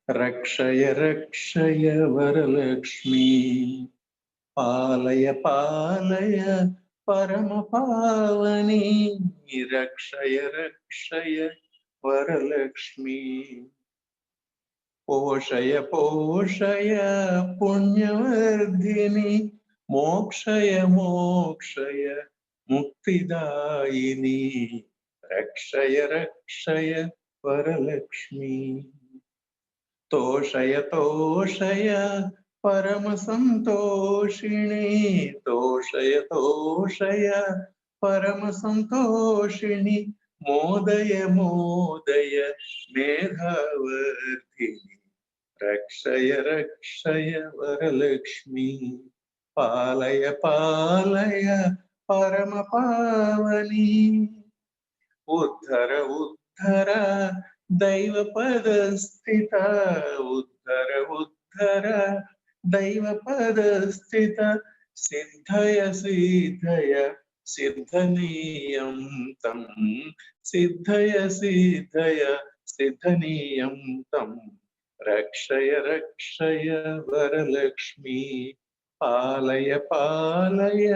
रक्षय रक्षय वरलक्ष्मी पालय पालय परमपावनी रक्षय रक्षय वरलक्ष्मी पोषय पोषय पुण्यवर्धिनी मोक्षय मोक्षय मुक्तिदायिनी रक्षय रक्षय वरलक्ष्मी तोषय तोषय परमसन्तोषिणी तोषय तोषय परमसन्तोषिणी मोदय मोदय मेधावर्धिनी रक्षय रक्षय वरलक्ष्मी पालय पालय परमपावनी उद्धर उद्धर दैवपदस्थित उद्धर उद्धर दैवपदस्थित सिद्धय सिद्धय सिद्धनीयं तं सिद्धय सिद्धय सिद्धनीयं तं रक्षय रक्षय वरलक्ष्मी पालय पालय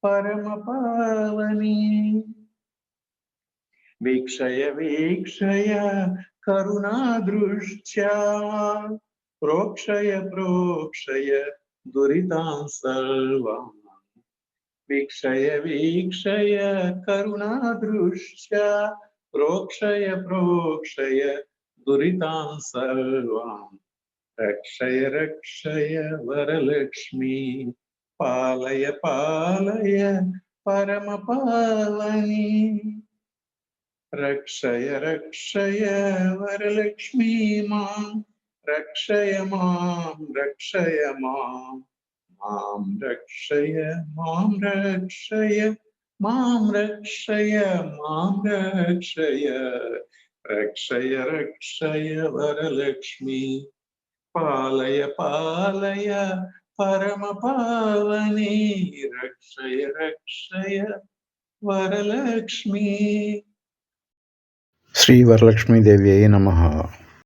परमपावनी वीक्षय वीक्षय करुणादृष्ट्या प्रोक्षय प्रोक्षय दुरितान् सर्वान् वीक्षय वीक्षय करुणादृष्ट्या प्रोक्षय प्रोक्षय दुरितान् सर्वान् रक्षय रक्षय वरलक्ष्मी पालय पालय परमपावनी रक्षय रक्षय वरलक्ष्मी मां रक्षय मां रक्षय मां रक्षय मां रक्षय मां रक्षय मां रक्षय रक्षय रक्षय वरलक्ष्मी पालय पालय परमपावनी रक्षय रक्षय वरलक्ष्मी ಶ್ರೀ ವರಲಕ್ಷ್ಮೀ ದೇವಿಯೇ ನಮಃ.